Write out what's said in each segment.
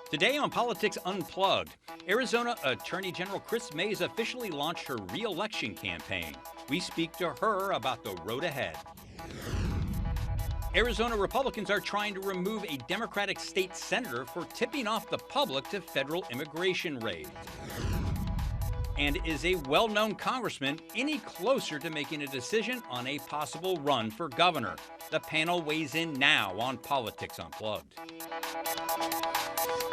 Today on Politics Unplugged, Arizona Attorney General Chris Mays officially launched her re-election campaign. We speak to her about the road ahead. Arizona Republicans are trying to remove a Democratic state senator for tipping off the public to federal immigration raids. And is a well-known congressman any closer to making a decision on a possible run for governor? The panel weighs in now on Politics Unplugged.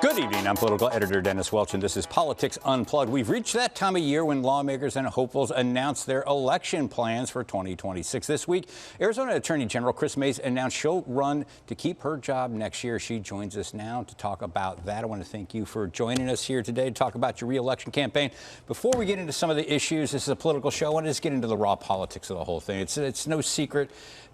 Good evening. I'm political editor Dennis Welch, and this is Politics Unplugged. We've reached that time of year when lawmakers and hopefuls announce their election plans for 2026. This week, Arizona Attorney General Chris Mays announced she'll run to keep her job next year. She joins us now to talk about that. I want to thank you for joining us here today to talk about your re-election campaign. Before we get into some of the issues, this is a political show. I want to just get into the raw politics of the whole thing. It's no secret.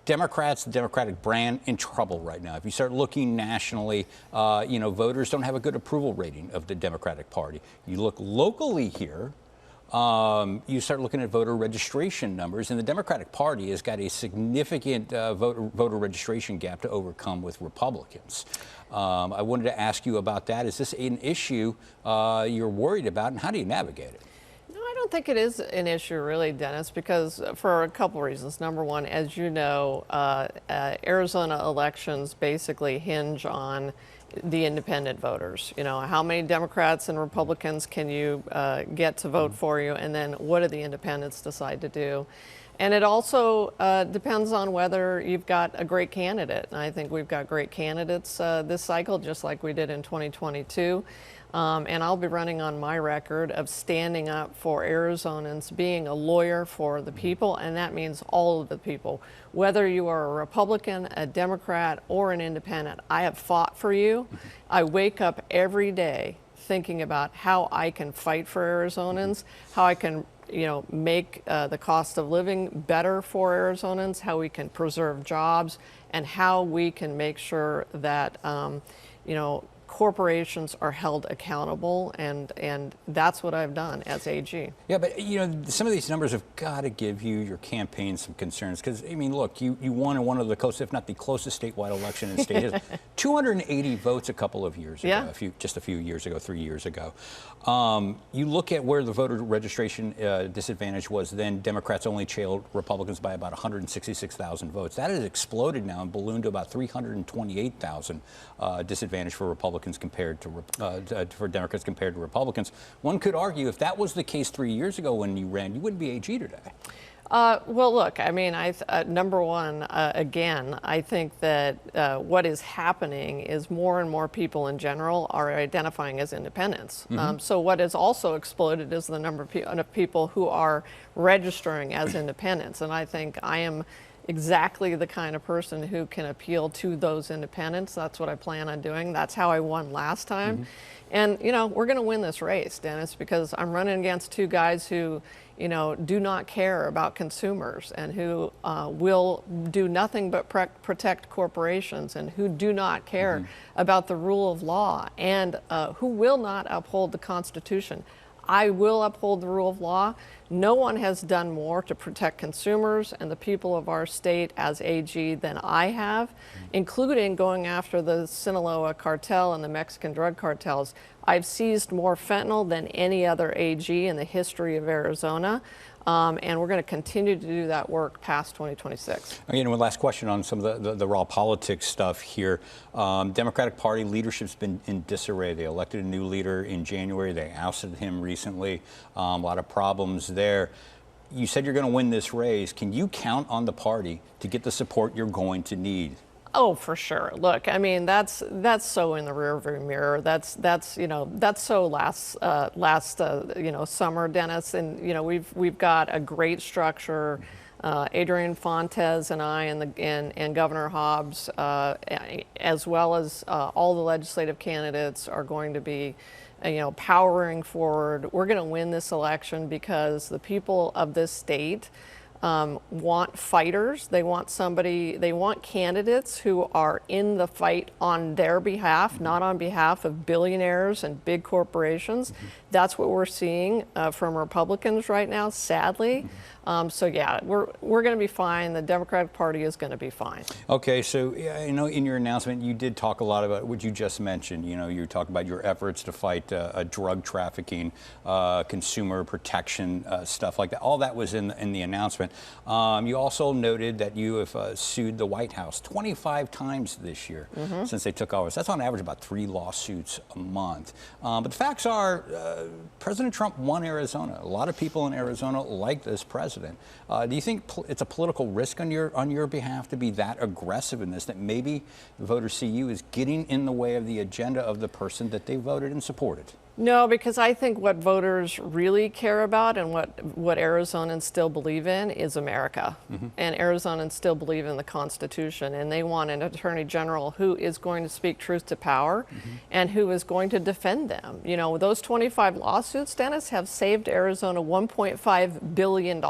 Democrats, the Democratic brand, in trouble right now. If you start looking nationally, voters don't have a good approval rating of the Democratic Party. You look locally here, you start looking at voter registration numbers, and the Democratic Party has got a significant voter registration gap to overcome with Republicans. I wanted to ask you about that. Is this an issue you're worried about, and how do you navigate it? I don't think it is an issue really, Dennis, because for a couple reasons. Number one, as you know, Arizona elections basically hinge on the independent voters. You know, how many Democrats and Republicans can you get to vote for you, and then what do the independents decide to do? And it also depends on whether you've got a great candidate. And I think we've got great candidates this cycle, just like we did in 2022. And I'll be running on my record of standing up for Arizonans, being a lawyer for the people, and that means all of the people. Whether you are a Republican, a Democrat, or an independent, I have fought for you. I wake up every day thinking about how I can fight for Arizonans, how I can make the cost of living better for Arizonans, how we can preserve jobs, and how we can make sure that, corporations are held accountable, and that's what I've done as AG. Yeah, but some of these numbers have got to give you, your campaign, some concerns, because I mean, look, you won in one of the closest, if not the closest, statewide election in the state history. 280 votes a couple of years ago, just a few years ago, 3 years ago. You look at where the voter registration disadvantage was then. Democrats only trailed Republicans by about 166,000 votes. That has exploded now and ballooned to about 328,000 disadvantage for Republicans compared to for Democrats compared to Republicans. One could argue if that was the case 3 years ago when you ran, you wouldn't be AG today. Well, look, I mean, number one, again, I think that what is happening is more and more people in general are identifying as independents. So what has also exploded is the number of people who are registering as independents. And I think I am exactly the kind of person who can appeal to those independents. That's what I plan on doing. That's how I won last time. And, we're going to win this race, Dennis, because I'm running against two guys who, do not care about consumers and who will do nothing but protect corporations and who do not care about the rule of law and who will not uphold the Constitution. I will uphold the rule of law. No one has done more to protect consumers and the people of our state as AG than I have, including going after the Sinaloa cartel and the Mexican drug cartels. I've seized more fentanyl than any other AG in the history of Arizona. And we're going to continue to do that work past 2026. Again, one last question on some of the raw politics stuff here. Democratic Party leadership's been in disarray. They elected a new leader in January. They ousted him recently. A lot of problems there. You said you're going to win this race. Can you count on the party to get the support you're going to need? Oh, for sure. Look, I mean, that's so in the rearview mirror. That's so last summer, Dennis. And we've got a great structure. Adrian Fontes and I and Governor Hobbs, as well as all the legislative candidates, are going to be, powering forward. We're going to win this election because the people of this state want fighters. They want candidates who are in the fight on their behalf, not on behalf of billionaires and big corporations. That's what we're seeing from Republicans right now, sadly. So yeah, we're going to be fine. The Democratic Party is going to be fine. Okay, so you know, in your announcement, you did talk a lot about what you just mentioned. You know, you talk about your efforts to fight drug trafficking, consumer protection, stuff like that. All that was in the announcement. You also noted that you have sued the White House 25 times this year since they took office. That's on average about 3 lawsuits a month. But the facts are, President Trump won Arizona. A lot of people in Arizona like this president. Do you think it's a political risk on your behalf to be that aggressive in this, that maybe voters see you as getting in the way of the agenda of the person that they voted and supported? No, because I think what voters really care about and what Arizonans still believe in is America. And Arizonans still believe in the Constitution, and they want an attorney general who is going to speak truth to power and who is going to defend them. You know, those 25 lawsuits, Dennis, have saved Arizona $1.5 billion.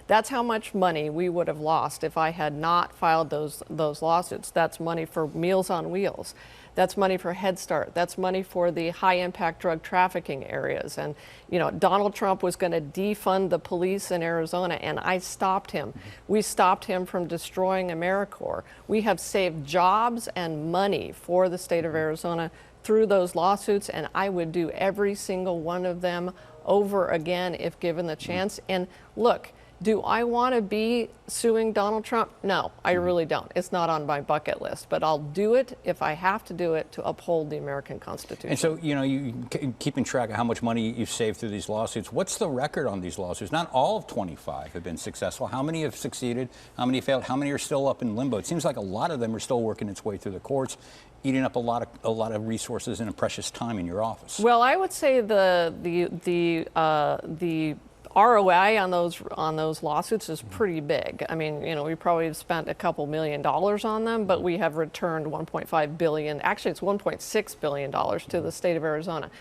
That's how much money we would have lost if I had not filed those lawsuits. That's money for Meals on Wheels. That's money for Head Start. That's money for the high-impact drug trafficking areas. And, you know, Donald Trump was going to defund the police in Arizona, and I stopped him. We stopped him from destroying AmeriCorps. We have saved jobs and money for the state of Arizona through those lawsuits, and I would do every single one of them over again if given the chance. And look, do I want to be suing Donald Trump? No, I really don't. It's not on my bucket list, but I'll do it if I have to do it to uphold the American Constitution. And so, you know, you keeping track of how much money you've saved through these lawsuits. What's the record on these lawsuits? Not all of 25 have been successful. How many have succeeded? How many failed? How many are still up in limbo? It seems like a lot of them are still working its way through the courts, eating up a lot of resources and precious time in your office. Well, I would say the ROI on those lawsuits is pretty big. I mean, you know, we probably have spent a couple $1 million on them, but we have returned $1.5 billion. Actually, it's $1.6 billion to the state of Arizona.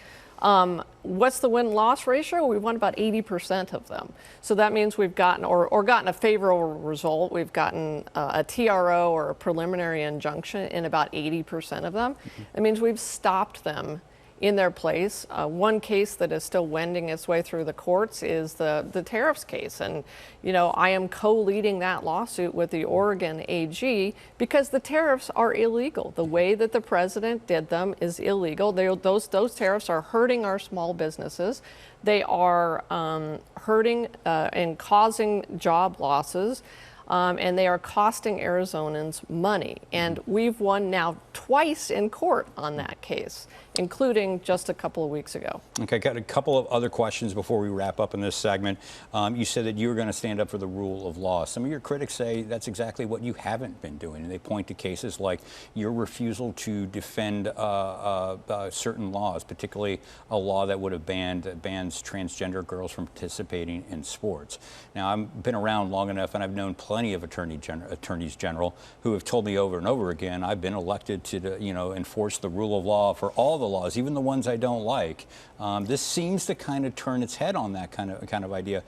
What's the win-loss ratio? We've won about 80% of them. So that means we've gotten, or gotten a favorable result. We've gotten a TRO or a preliminary injunction in about 80% of them. That means we've stopped them in their place. One case that is still wending its way through the courts is the tariffs case. And, you know, I am co-leading that lawsuit with the Oregon AG because the tariffs are illegal. The way that the president did them is illegal. Those tariffs are hurting our small businesses. They are hurting and causing job losses. And they are costing Arizonans money. And we've won now twice in court on that case, including just a couple of weeks ago. Okay, got a couple of other questions before we wrap up in this segment. You said that you were going to stand up for the rule of law. Some of your critics say that's exactly what you haven't been doing. And they point to cases like your refusal to defend certain laws, particularly a law that would have bans transgender girls from participating in sports. Now, I've been around long enough, and I've known plenty of attorneys general who have told me over and over again, I've been elected to, you know, enforce the rule of law for all the laws, even the ones I don't like. This seems to kind of turn its head on that kind of idea.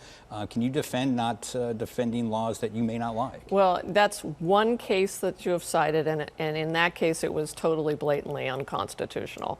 Can you defend not defending laws that you may not like? Well, that's one case that you have cited, and in that case, it was totally blatantly unconstitutional.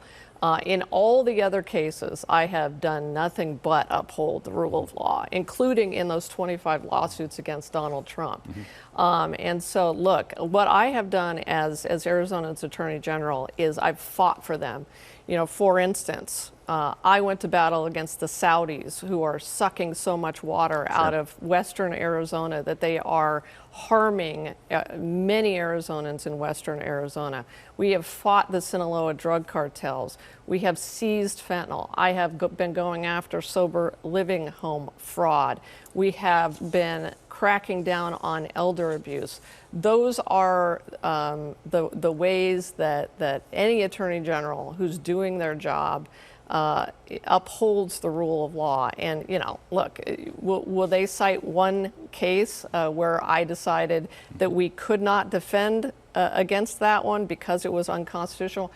In all the other cases, I have done nothing but uphold the rule of law, including in those 25 lawsuits against Donald Trump. And so, look, what I have done as Arizona's Attorney General is I've fought for them. You know, for instance, I went to battle against the Saudis, who are sucking so much water out of western Arizona that they are harming many Arizonans in western Arizona. We have fought the Sinaloa drug cartels. We have seized fentanyl. I have been going after sober living home fraud. We have been cracking down on elder abuse. Those are the ways that any attorney general who's doing their job upholds the rule of law. And, you know, look, will they cite one case where I decided that we could not defend against that one because it was unconstitutional?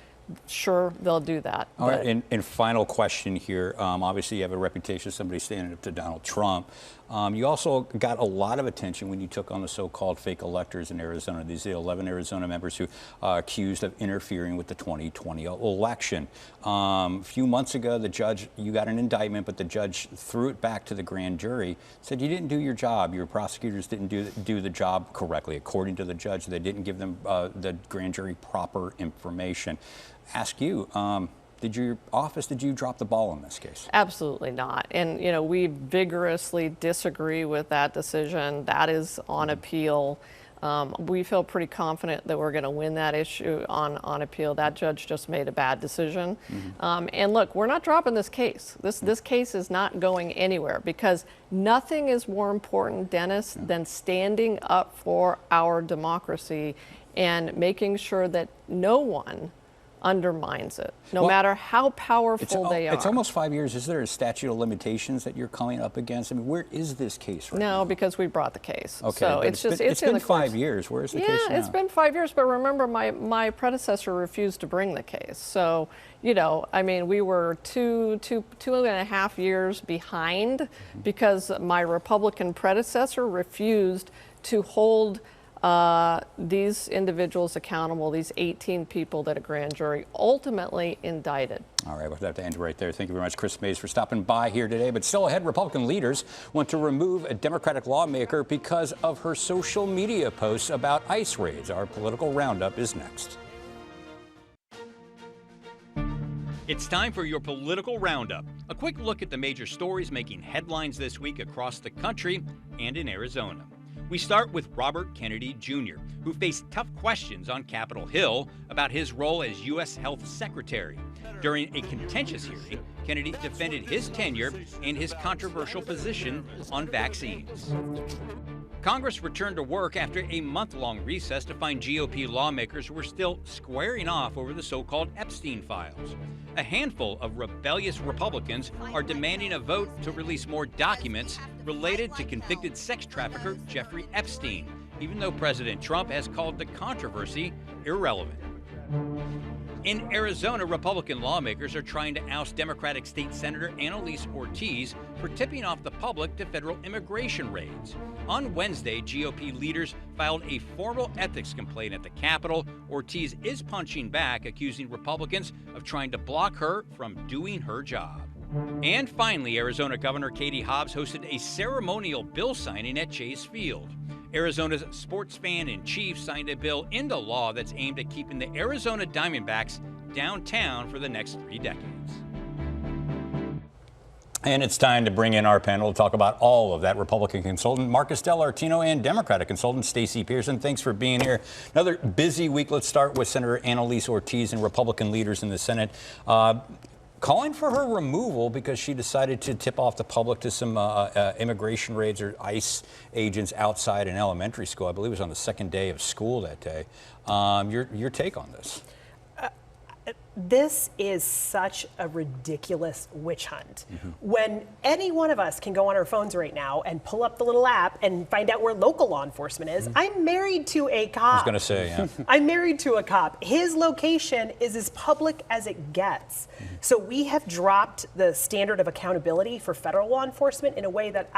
Sure, they'll do that. All right, and final question here. Obviously, you have a reputation as somebody standing up to Donald Trump. You also got a lot of attention when you took on the so-called fake electors in Arizona. These are the 11 Arizona members who are accused of interfering with the 2020 election. A few months ago, the judge, you got an indictment, but the judge threw it back to the grand jury, said you didn't do your job. Your prosecutors didn't do the job correctly. According to the judge, they didn't give them, the grand jury, proper information. Ask you, did you drop the ball in this case? Absolutely not. And, you know, we vigorously disagree with that decision. That is on appeal. We feel pretty confident that we're going to win that issue on appeal. That judge just made a bad decision. And look, we're not dropping this case. This case is not going anywhere, because nothing is more important, Dennis, than standing up for our democracy and making sure that no one undermines it, no matter how powerful they are. It's almost 5 years. Is there a statute of limitations that you're coming up against? I mean, where is this case right now? No, because we brought the case. Okay, so it's been 5 years. Where is the case now? Yeah, it's been 5 years, but remember, my predecessor refused to bring the case. So, you know, I mean, we were two and a half years behind because my Republican predecessor refused to hold these individuals accountable, these 18 people that a grand jury ultimately indicted. All right, we'll have to end right there. Thank you very much, Chris Mays, for stopping by here today. But still ahead, Republican leaders want to remove a Democratic lawmaker because of her social media posts about ICE raids. Our political roundup is next. It's time for your political roundup. A quick look at the major stories making headlines this week across the country and in Arizona. We start with Robert Kennedy Jr., who faced tough questions on Capitol Hill about his role as U.S. Health Secretary. During a contentious hearing, Kennedy defended his tenure and his controversial position on vaccines. Congress returned to work after a month-long recess to find GOP lawmakers who were still squaring off over the so-called Epstein files. A handful of rebellious Republicans are demanding a vote to release more documents related to convicted sex trafficker Jeffrey Epstein, even though President Trump has called the controversy irrelevant. In Arizona, Republican lawmakers are trying to oust Democratic State Senator Ortiz for tipping off the public to federal immigration raids. On Wednesday, GOP leaders filed a formal ethics complaint at the Capitol. Ortiz is punching back, accusing Republicans of trying to block her from doing her job. And finally, Arizona Governor Katie Hobbs hosted a ceremonial bill signing at Chase Field. Arizona's sports fan-in-chief signed a bill into law that's aimed at keeping the Arizona Diamondbacks downtown for the next 3 decades. And it's time to bring in our panel to talk about all of that. Republican consultant Marcus Dellartino and Democratic consultant Stacey Pearson. Thanks for being here. Another busy week. Let's start with Senator Ortiz and Republican leaders in the Senate calling for her removal because she decided to tip off the public to some immigration raids or ICE agents outside an elementary school. I believe it was on the second day of school that day. Your take on this? This is such a ridiculous witch hunt. When any one of us can go on our phones right now and pull up the little app and find out where local law enforcement is. I'm married to a cop. I was going to say, yeah. I'm married to a cop. His location is as public as it gets. So we have dropped the standard of accountability for federal law enforcement in a way that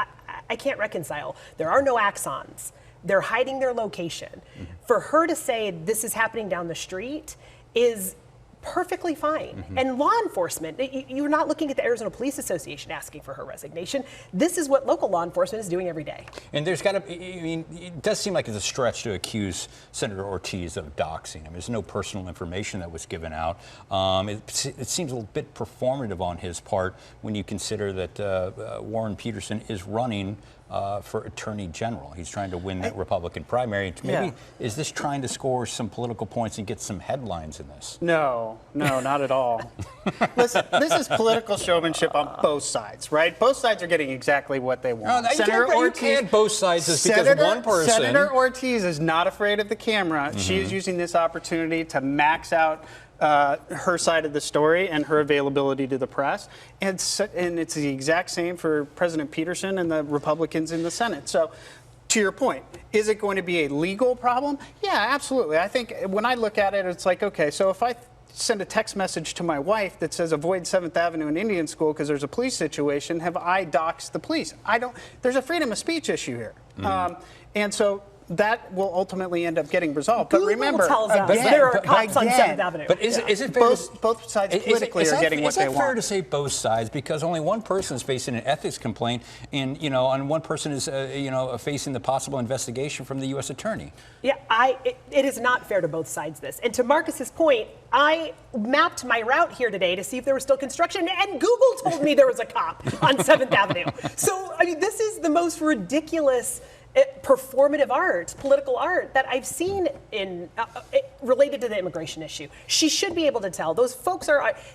I can't reconcile. There are no axons. They're hiding their location. For her to say this is happening down the street is perfectly fine. And law enforcement, you're not looking at the Arizona Police Association asking for her resignation. This is what local law enforcement is doing every day. And there's got to be, I mean, it does seem like it's a stretch to accuse Senator Ortiz of doxing. I mean, there's no personal information that was given out. It seems a little bit performative on his part when you consider that Warren Peterson is running for Attorney General. He's trying to win that Republican primary. Maybe is this trying to score some political points and get some headlines in this? No, not at all. Listen, this is political showmanship on both sides, right? Both sides are getting exactly what they want. No, you can't both sides just because one person. Senator Ortiz is not afraid of the camera. She is using this opportunity to max out her side of the story and her availability to the press. And it's the exact same for President Peterson and the Republicans in the Senate. So to your point, is it going to be a legal problem? Yeah, absolutely. I think when I look at it, it's like, okay, so if I send a text message to my wife that says avoid 7th Avenue and Indian School because there's a police situation, have I doxed the police? There's a freedom of speech issue here. And so that will ultimately end up getting resolved. Google but remember, tells us there are cops on 7th Avenue. But is it fair both sides politically are getting what they want? Is it fair to say both sides? Because only one person is facing an ethics complaint, and and one person is facing the possible investigation from the U.S. attorney. Yeah, it is not fair to both sides. This, and to Marcus's point, I mapped my route here today to see if there was still construction, and Google told me there was a cop on 7th Avenue. So I mean, this is the most ridiculous performative art, political art that I've seen in related to the immigration issue. She should be able to tell. Those folks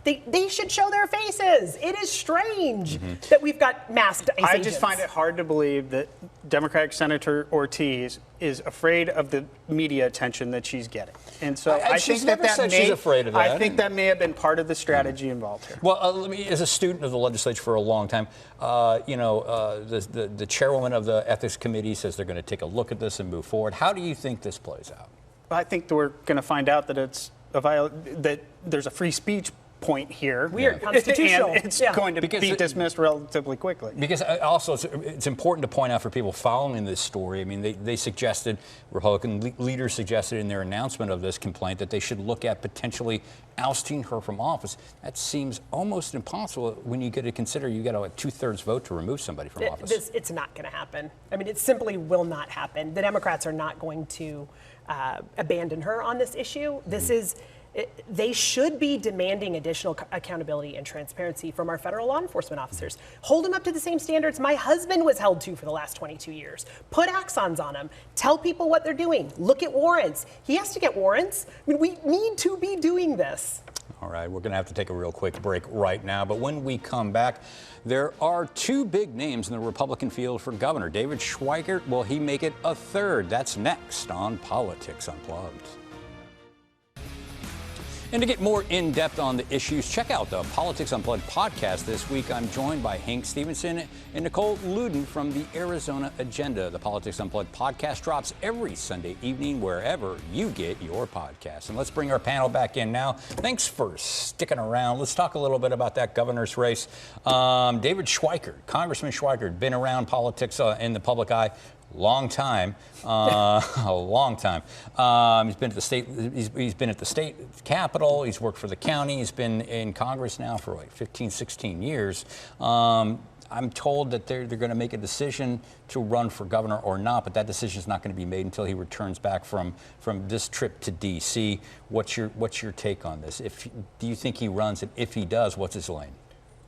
they should show their faces. It is strange that we've got masked ICE agents. I just find it hard to believe that Democratic Senator Ortiz is afraid of the media attention that she's getting. And so I think she's afraid of that. I think that may have been part of the strategy involved here. Well, as a student of the legislature for a long time, the chairwoman of the ethics committee says they're going to take a look at this and move forward. How do you think this plays out? I think we're going to find out that that there's a free speech point here. Weird, constitutional. And it's going to be dismissed relatively quickly. Because also it's important to point out for people following this story, I mean, they suggested, Republican leaders suggested in their announcement of this complaint that they should look at potentially ousting her from office. That seems almost impossible when you get to consider you got a 2/3 vote to remove somebody from office. It's not going to happen. I mean, it simply will not happen. The Democrats are not going to abandon her on this issue. This is... They should be demanding additional accountability and transparency from our federal law enforcement officers. Hold them up to the same standards my husband was held to for the last 22 years. Put axons on them. Tell people what they're doing. Look at warrants. He has to get warrants. I mean, we need to be doing this. All right, we're going to have to take a real quick break right now. But when we come back, there are two big names in the Republican field for governor. David Schweikert, will he make it a third? That's next on Politics Unplugged. And to get more in-depth on the issues, check out the Politics Unplugged podcast this week. I'm joined by Hank Stevenson and Nicole Luden from the Arizona Agenda. The Politics Unplugged podcast drops every Sunday evening wherever you get your podcasts. And let's bring our panel back in now. Thanks for sticking around. Let's talk a little bit about that governor's race. David Schweikert, Congressman Schweikert, been around politics in the public eye. Long time, a long time. He's been at the state. He's been at the state capitol. He's worked for the county. He's been in Congress now for like 15, 16 years. I'm told that they're going to make a decision to run for governor or not, but that decision is not going to be made until he returns back from this trip to D.C. What's your take on this? Do you think he runs, and if he does, what's his lane?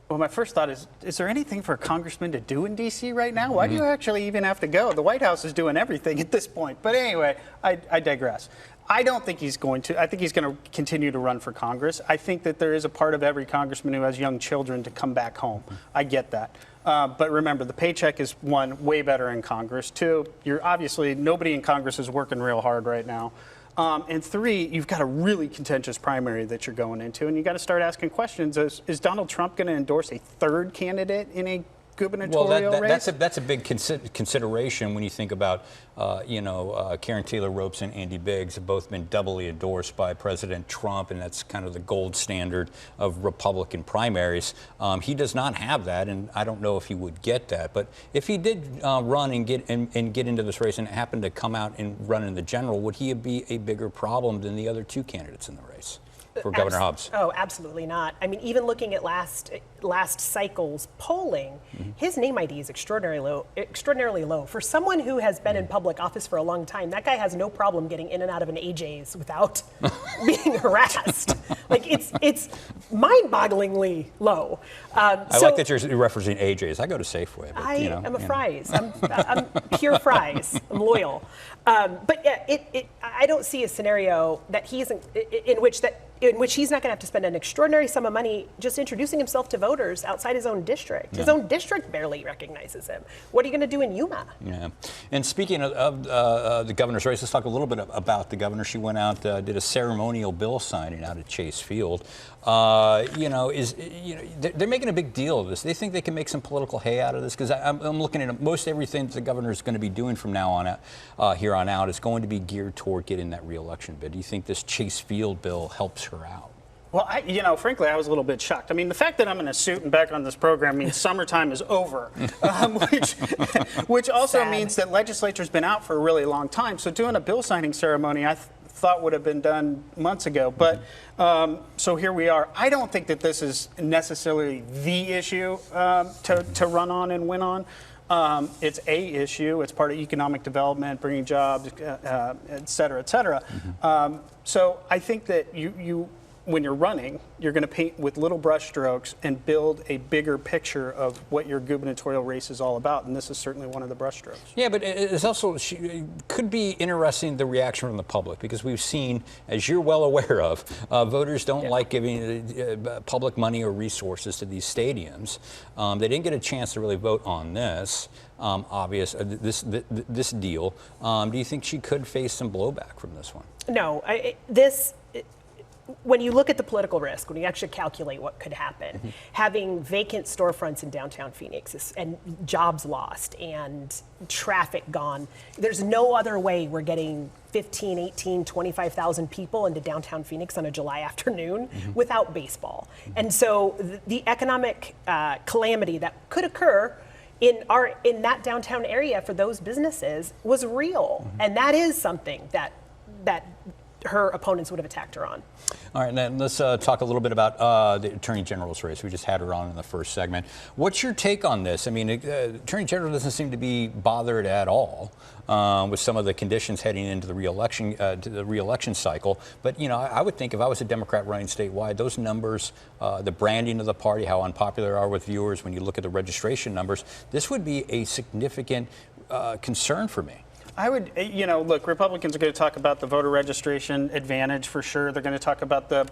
Well, my first thought is there anything for a congressman to do in D.C. right now? Why do you actually even have to go? The White House is doing everything at this point. But anyway, I digress. I don't think he's going to. I think he's going to continue to run for Congress. I think that there is a part of every congressman who has young children to come back home. I get that. But remember, the paycheck is, one, way better in Congress. Two, nobody in Congress is working real hard right now. And three, you've got a really contentious primary that you're going into, and you got to start asking questions. Is Donald Trump going to endorse a third candidate in a gubernatorial race? That's a big consideration when you think about, Karen Taylor Ropes and Andy Biggs have both been doubly endorsed by President Trump, and that's kind of the gold standard of Republican primaries. He does not have that, and I don't know if he would get that. But if he did run and get into this race and happened to come out and run in the general, would he be a bigger problem than the other two candidates in the race for Governor Hobbs? Oh, absolutely not. I mean, even looking at last cycle's polling, his name ID is extraordinarily low. For someone who has been in public office for a long time, that guy has no problem getting in and out of an AJ's without being harassed. Like, it's mind-bogglingly low. I like that you're referencing AJ's. I go to Safeway. But, I'm a Fry's. I'm pure Fry's. I'm loyal. But yeah, I don't see a scenario that he's in which he's not going to have to spend an extraordinary sum of money just introducing himself to voters outside his own district. His own district barely recognizes him. What are you going to do in Yuma? Yeah. And speaking of the governor's race, let's talk a little bit about the governor. She went out, did a ceremonial bill signing out at Chase Field. They're making a big deal of this. They think they can make some political hay out of this, because I'm looking at most everything that the governor is going to be doing from now on here on out is going to be geared toward getting that reelection bid. Do you think this Chase Field bill helps her out? Well, frankly, I was a little bit shocked. I mean, the fact that I'm in a suit and back on this program means summertime is over, which also means that legislature's been out for a really long time. So doing a bill signing ceremony, I thought would have been done months ago. But so here we are. I don't think that this is necessarily the issue to run on and win on. It's a issue. It's part of economic development, bringing jobs, et cetera, et cetera. So I think that when you're running, you're going to paint with little brush strokes and build a bigger picture of what your gubernatorial race is all about. And this is certainly one of the brush strokes. Yeah, but it's also could be interesting, the reaction from the public, because we've seen, as you're well aware of, voters don't like giving public money or resources to these stadiums. They didn't get a chance to really vote on this. This deal. Do you think she could face some blowback from this one? No, when you look at the political risk, when you actually calculate what could happen, having vacant storefronts in downtown Phoenix and jobs lost and traffic gone, there's no other way we're getting 15, 18, 25,000 people into downtown Phoenix on a July afternoon without baseball. And so the economic calamity that could occur in that downtown area for those businesses was real. And that is something that her opponents would have attacked her on. All right, and then let's talk a little bit about the Attorney General's race. We just had her on in the first segment. What's your take on this? I mean, Attorney General doesn't seem to be bothered at all with some of the conditions heading into the reelection cycle. But I would think if I was a Democrat running statewide, those numbers, the branding of the party, how unpopular they are with viewers, when you look at the registration numbers, this would be a significant concern for me. I would, look, Republicans are going to talk about the voter registration advantage for sure. They're going to talk about the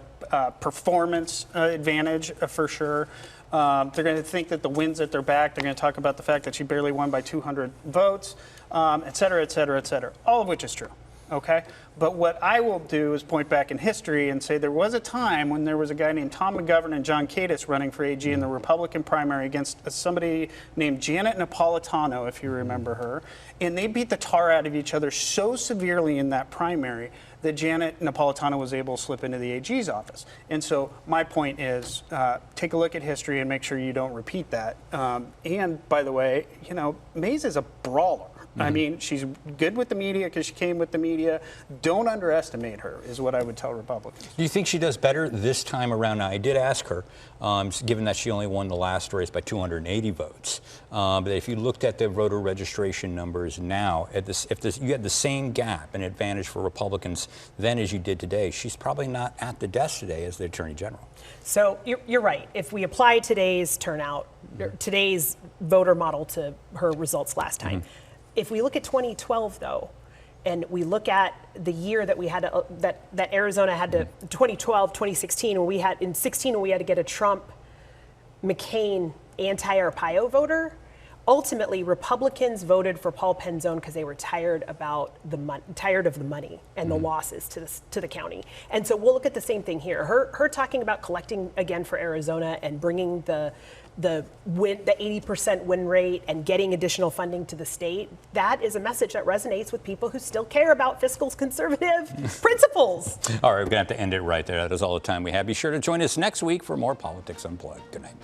performance advantage for sure. They're going to think that the wind's at their back. They're going to talk about the fact that she barely won by 200 votes, et cetera, et cetera, et cetera, all of which is true. Okay? But what I will do is point back in history and say there was a time when there was a guy named Tom McGovern and John Cadis running for AG in the Republican primary against somebody named Janet Napolitano, if you remember her. And they beat the tar out of each other so severely in that primary that Janet Napolitano was able to slip into the AG's office. And so my point is, take a look at history and make sure you don't repeat that. And by the way, Mays is a brawler. I mean, she's good with the media because she came with the media. Don't underestimate her, is what I would tell Republicans. Do you think she does better this time around? Now, I did ask her, given that she only won the last race by 280 votes, but if you looked at the voter registration numbers now, if you had the same gap and advantage for Republicans then as you did today, she's probably not at the desk today as the Attorney General. So you're right. If we apply today's turnout, today's voter model to her results last time, if we look at 2012, though, and we look at the year that we had to, that Arizona had to, 2012, 2016, when we had, in 16, when we had to get a Trump, McCain, anti-Arpaio voter, ultimately Republicans voted for Paul Penzone because they were tired of the money and the losses to the county. And so we'll look at the same thing here. Her talking about collecting again for Arizona and bringing the 80% win rate and getting additional funding to the state, that is a message that resonates with people who still care about fiscal conservative principles. All right, we're going to have to end it right there. That is all the time we have. Be sure to join us next week for more Politics Unplugged. Good night.